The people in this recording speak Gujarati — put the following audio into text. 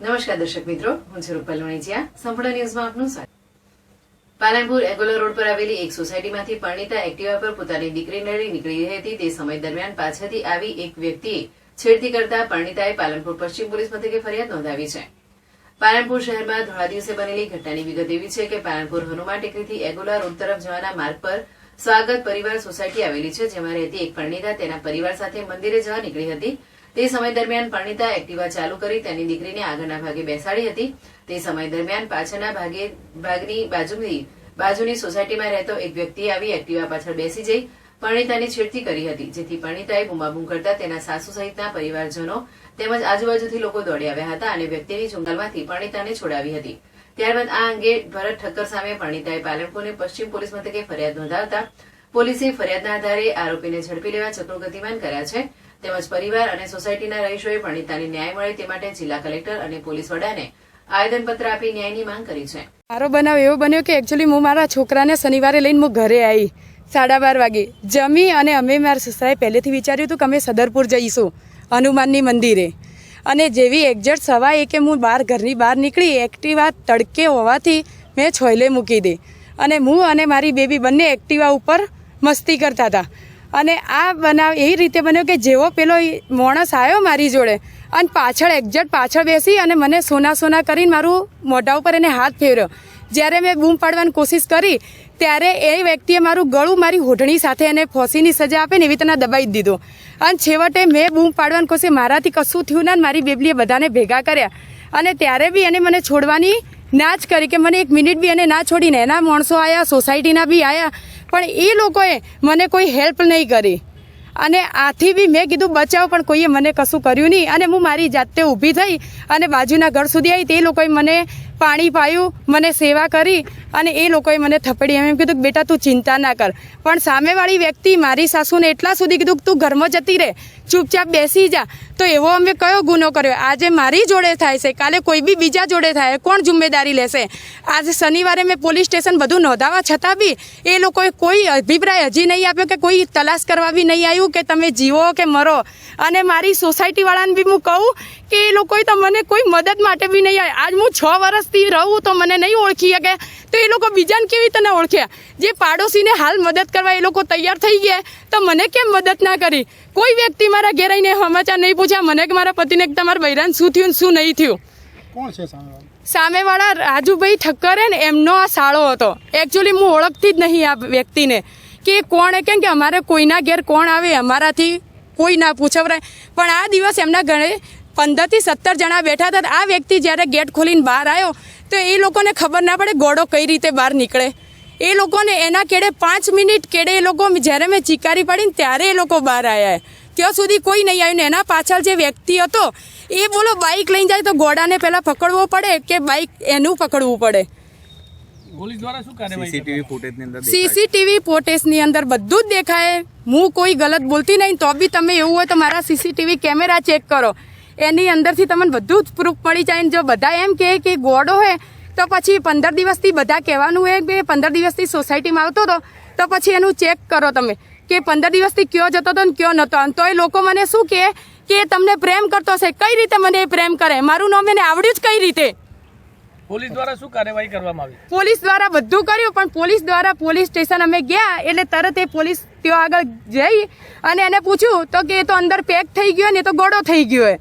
નમસ્કાર દર્શક મિત્રો, હું છું રૂપલ વણિજિયા. સંપૂર્ણ ન્યૂઝમાં આપનું સ્વાગત. પાલનપુર એગોલા રોડ પર આવેલી એક સોસાયટીમાંથી પરણિતા એક્ટિવા પર પોતાની દીકરીને લઈ નીકળી હતી. તે સમય દરમિયાન પાછળથી આવી એક વ્યક્તિએ છેડતી કરતા પરણિતાએ પાલનપુર પશ્ચિમ પોલીસ મથકે ફરિયાદ નોંધાવી છે. પાલનપુર શહેરમાં ધોળા દિવસે બનેલી ઘટનાની વિગત એવી છે કે પાલનપુર હનુમાન ટેકરીથી એગોલા રોડ તરફ જવાના માર્ગ પર સ્વાગત પરિવાર સોસાયટી આવેલી છે, જેમાં રહેતી એક પરણિતા તેના પરિવાર સાથે મંદિરે જવા નીકળી હતી. તે સમય દરમિયાન પરણિતા એક્ટિવા ચાલુ કરી તેની દીકરીને આગળના ભાગે બેસાડી હતી. તે સમય દરમિયાન પાછળના ભાગની બાજુની સોસાયટીમાં રહેતો એક વ્યક્તિએ આવી એક્ટિવા પાછળ બેસી જઈ પરણિતાની છેડતી કરી હતી, જેથી પરણિતાએ બૂમાબૂમ કરતા તેના સાસુ સહિતના પરિવારજનો તેમજ આજુબાજુથી લોકો દોડી આવ્યા હતા અને વ્યક્તિની ચુંગાલમાંથી પરણિતાને છોડાવી હતી. ત્યારબાદ આ અંગે ભરત ઠક્કર સામે પરણિતાએ પાલનપુરની પશ્ચિમ પોલીસ મથકે ફરિયાદ નોંધાવતા પોલીસે ફરિયાદના આધારે આરોપીને ઝડપી લેવા ચક્રો ગતિમાન કર્યા છે. તેમજ પરિવાર અને સોસાયટીના રહીશોએ પરણિતાને ન્યાય મળે તે માટે જિલ્લા કલેક્ટર અને પોલીસ વડાને આવેદનપત્ર આપી ન્યાયની માંગ કરી છે. મારો બનાવ એવો બન્યો કે એકચ્યુઅલી હું મારા છોકરાને શનિવારે લઈને હું ઘરે આવી 12:30 વાગે જમી અને અમે મારા સસરાએ પહેલેથી વિચાર્યું હતું કે અમે સદરપુર જઈશું હનુમાનની મંદિરે. અને જેવી એક્ઝેક્ટ 1:15 હું ઘરની બહાર નીકળી એક્ટિવા તડકે હોવાથી મેં છોયલે મૂકી દે અને હું અને મારી બેબી બંને એક્ટિવા ઉપર મસ્તી કરતા હતા. અને આ બનાવ એવી રીતે બન્યો કે જેવો પેલો માણસ આવ્યો મારી જોડે અને એક્ઝેક્ટ પાછળ બેસી અને મને સોના કરીને મારું મોઢા ઉપર એને હાથ ફેર્યો. જ્યારે મેં બૂમ પાડવાની કોશિશ કરી ત્યારે એ વ્યક્તિએ મારું ગળું મારી હોઠણી સાથે એને ફોંસીની સજા આપે ને એવી રીતના દબાવી દીધું. અને છેવટે મેં બૂમ પાડવાની કોશિશ, મારાથી કશું થયું ના, મારી બેબલીએ બધાને ભેગા કર્યા અને ત્યારે બી એને મને છોડવાની ના જ કરી કે મને 1 મિનિટ બી એને ના છોડીને એના માણસો આવ્યા, સોસાયટીના બી આવ્યા, પણ એ લોકોએ મને કોઈ હેલ્પ નહીં કરી. અને આથી બી મેં કીધું બચાવ, પણ કોઈએ મને કશું કર્યું નહીં. અને હું મારી જાતે ઊભી થઈ અને બાજુના ઘર સુધી આવી. તે લોકોએ મને પાણી પાયું, મને સેવા કરી અને એ લોકોએ મને થપડી એમ કીધું કે બેટા તું ચિંતા ના કર. પણ સામેવાળી વ્યક્તિ મારી સાસુને એટલા સુધી કીધું કે તું ઘરમાં જતી રહે, ચૂપચાપ બેસી જા. તો એવો અમે કયો ગુનો કર્યો? આજે મારી જોડે થાય છે, કાલે કોઈ બી બીજા જોડે થાય, કોણ જિમ્મેદારી લેશે? આજે શનિવારે મેં પોલીસ સ્ટેશન બધું નોંધાવા છતાં બી એ લોકોએ કોઈ અભિપ્રાય હજી નહીં આપ્યો કે કોઈ તલાશ કરવા બી નહીં આવ્યું કે તમે જીવો કે મરો. અને મારી સોસાયટીવાળાને બી હું કહું કે એ લોકોએ તો મને કોઈ મદદ માટે બી નહીં આવે. આજ હું 6 વર્ષથી રહું તો મને નહીં ઓળખી શકે, તો એ લોકો બીજાને કેવી રીતે ના ઓળખ્યા? જે પાડોશીને હાલ મદદ કરવા એ લોકો તૈયાર થઈ ગયા તો મને કેમ મદદ ના કરી? કોઈ વ્યક્તિ મારા ઘેર આવીને સમાચાર નહીં પૂછ્યા મને કે મારા પતિને કે તમારા બૈરાને શું થયું શું નહીં થયું. કોણ છે સામેવાળા? રાજુભાઈ ઠક્કર ને એમનો આ સાળો હતો. એકચ્યુઅલી હું ઓળખતી જ નહીં આ વ્યક્તિને કે કોણ, કેમ કે અમારે કોઈના ઘેર કોણ આવે અમારાથી કોઈ ના પૂછવરાય. પણ આ દિવસ એમના ઘરે 15 થી 17 જણા બેઠા હતા. આ વ્યક્તિ જ્યારે ગેટ ખોલીને બહાર આવ્યો તો એ લોકોને ખબર ના પડે ગોળો કઈ રીતે બહાર નીકળે. એ લોકોને એના કેડે 5 મિનિટ કેડે એ લોકો જ્યારે મેં ચીકારી પાડીને ત્યારે એ લોકો બહાર આવ્યા. ત્યાં સુધી કોઈ નહીં આવ્યું ને એના પાછળ જે વ્યક્તિ હતો એ બોલો બાઇક લઈને જાય તો ઘોડાને પહેલાં પકડવો પડે કે બાઇક એનું પકડવું પડે? પોલીસ દ્વારા શું કાર્યવાહી? સીસીટીવી ફૂટેજની અંદર બધું જ દેખાય. હું કોઈ ગલત બોલતી નહીં, તો બી તમે એવું હોય તો મારા સીસીટીવી કેમેરા ચેક કરો, એની અંદરથી તમને બધું જ પ્રૂફ મળી જાય. જો બધા એમ કહે કે ગોળો હોય તો પછી 15 દિવસથી બધા કહેવાનું હોય કે 15 દિવસથી સોસાયટીમાં આવતો હતો, તો પછી એનું ચેક કરો તમે કે 15 દિવસથી કયો જતો હતો ને કયો નહોતો. તો એ લોકો મને શું કહે કે તમને પ્રેમ કરતો હશે. કઈ રીતે મને પ્રેમ કરે? મારું નામ એને આવડ્યું જ કઈ રીતે? પોલીસ દ્વારા શું કાર્યવાહી કરવામાં આવી? પોલીસ દ્વારા બધું કર્યું, પણ પોલીસ દ્વારા પોલીસ સ્ટેશન અમે ગયા એટલે તરત એ પોલીસ ત્યાં આગળ જઈ અને એને પૂછ્યું તો કે એ તો અંદર પેક થઈ ગયો ને એ તો ગોળો થઈ ગયો.